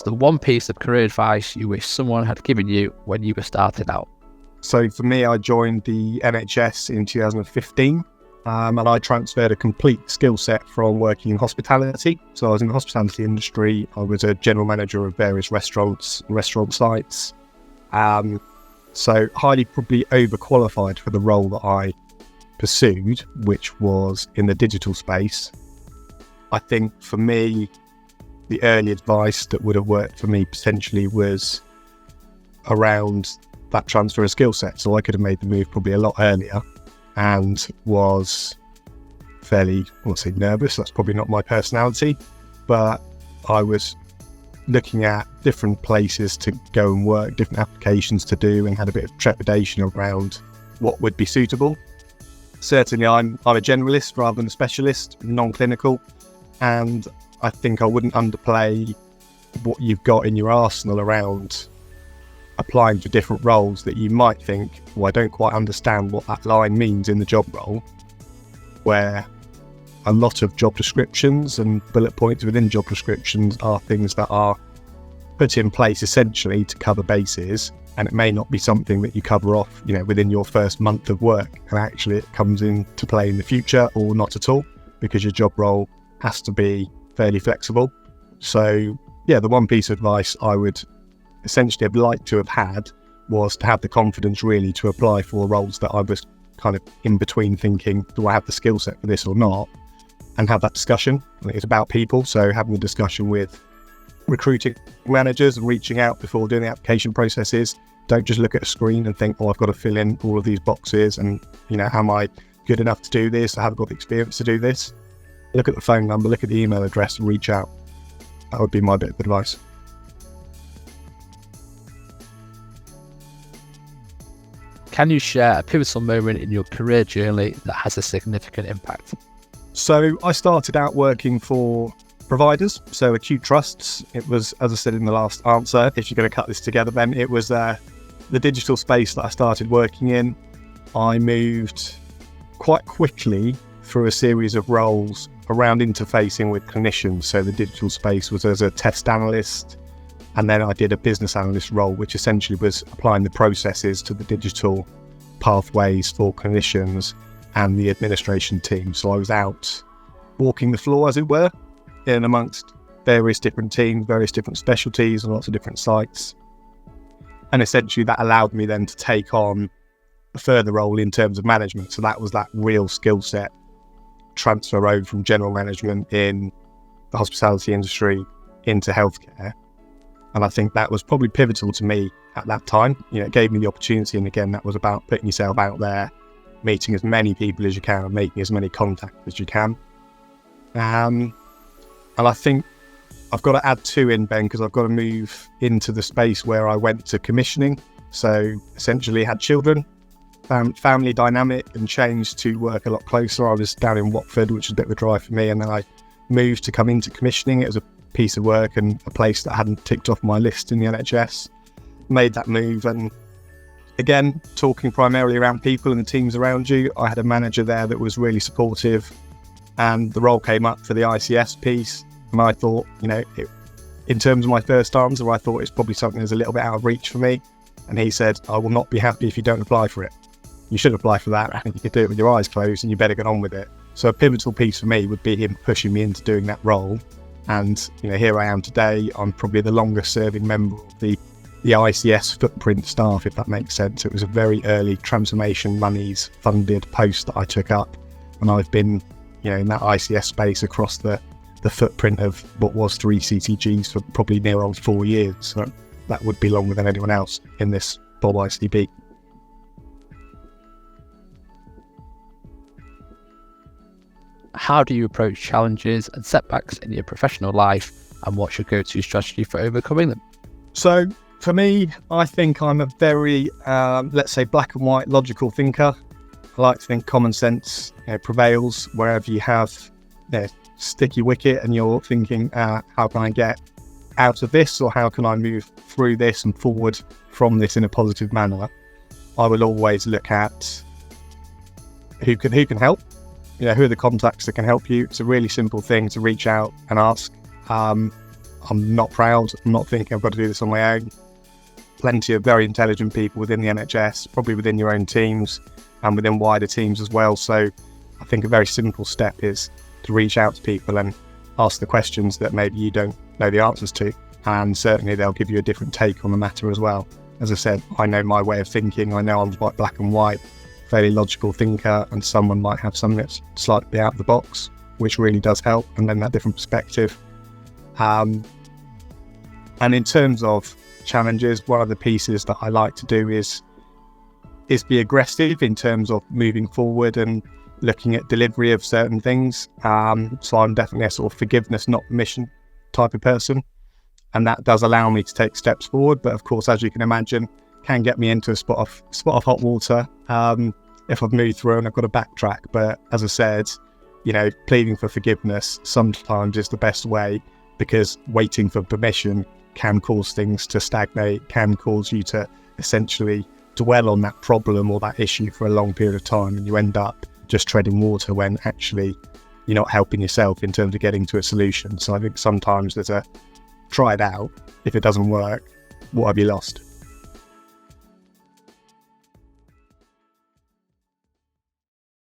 What's the one piece of career advice you wish someone had given you when you were starting out? So for me, I joined the NHS in 2015 and I transferred a complete skill set from working in hospitality. So I was in the hospitality industry. I was a general manager of various restaurant sites. So highly probably overqualified for the role that I pursued, which was in the digital space. I think for me, the early advice that would have worked for me potentially was around that transfer of skill set. So I could have made the move probably a lot earlier and was fairly, I won't say nervous, that's probably not my personality, but I was looking at different places to go and work, different applications to do, and had a bit of trepidation around what would be suitable. Certainly I'm a generalist rather than a specialist, non-clinical, and I think I wouldn't underplay what you've got in your arsenal around applying for different roles that you might think, well, I don't quite understand what that line means in the job role, where a lot of job descriptions and bullet points within job descriptions are things that are put in place essentially to cover bases, and it may not be something that you cover off, within your first month of work, and actually it comes into play in the future or not at all, because your job role has to be fairly flexible. So yeah, the one piece of advice I would essentially have liked to have had was to have the confidence really to apply for roles that I was kind of in between thinking, do I have the skill set for this or not? And have that discussion. I think it's about people, so having a discussion with recruiting managers and reaching out before doing the application processes. Don't just look at a screen and think, I've got to fill in all of these boxes and, am I good enough to do this? I haven't got the experience to do this. Look at the phone number, look at the email address and reach out. That would be my bit of advice. Can you share a pivotal moment in your career journey that has a significant impact? So I started out working for providers, so acute trusts. It was, as I said in the last answer, if you're going to cut this together, then it was the digital space that I started working in. I moved quite quickly through a series of roles around interfacing with clinicians. So the digital space was as a test analyst, and then I did a business analyst role, which essentially was applying the processes to the digital pathways for clinicians and the administration team. So I was out walking the floor, as it were, in amongst various different teams, various different specialties and lots of different sites. And essentially that allowed me then to take on a further role in terms of management. So that was that real skill set transfer over from general management in the hospitality industry into healthcare. And I think that was probably pivotal to me at that time. It gave me the opportunity. And again, that was about putting yourself out there, meeting as many people as you can and making as many contacts as you can. And I think I've got to add two in, Ben, because I've got to move into the space where I went to commissioning. So essentially had children, family dynamic, and changed to work a lot closer. I was down in Watford, which is a bit of a drive for me. And then I moved to come into commissioning. It was a piece of work and a place that I hadn't ticked off my list in the NHS. Made that move, and again, talking primarily around people and the teams around you, I had a manager there that was really supportive, and the role came up for the ICS piece, and I thought, in terms of my first answer, I thought it's probably something that's a little bit out of reach for me, and he said, I will not be happy if you don't apply for it. You should apply for that. I think you could do it with your eyes closed and you better get on with it. So a pivotal piece for me would be him pushing me into doing that role. And, here I am today. I'm probably the longest serving member of the ICS footprint staff, if that makes sense. It was a very early transformation monies funded post that I took up. And I've been, in that ICS space across the footprint of what was 3 CTGs for probably near on 4 years. So that would be longer than anyone else in this Bob ICB. How do you approach challenges and setbacks in your professional life, and what's your go-to strategy for overcoming them? So for me, I think I'm a very, let's say, black and white logical thinker. I like to think common sense prevails wherever you have sticky wicket and you're thinking, how can I get out of this, or how can I move through this and forward from this in a positive manner? I will always look at who can help. Who are the contacts that can help you? It's a really simple thing to reach out and ask. I I'm not proud. I'm not thinking I've got to do this on my own. Plenty of very intelligent people within the NHS, probably within your own teams and within wider teams as well. So I think a very simple step is to reach out to people and ask the questions that maybe you don't know the answers to. And certainly they'll give you a different take on the matter as well. As I said, I know my way of thinking. I know I'm quite black and white, fairly logical thinker, and someone might have something that's slightly out of the box, which really does help, and then that different perspective. And in terms of challenges, one of the pieces that I like to do is be aggressive in terms of moving forward and looking at delivery of certain things. So I'm definitely a sort of forgiveness, not permission type of person. And that does allow me to take steps forward. But of course, as you can imagine, can get me into a spot of hot water if I've moved through and I've got to backtrack. But as I said, pleading for forgiveness sometimes is the best way, because waiting for permission can cause things to stagnate, can cause you to essentially dwell on that problem or that issue for a long period of time, and you end up just treading water when actually you're not helping yourself in terms of getting to a solution. So I think sometimes there's a try it out. If it doesn't work, what have you lost?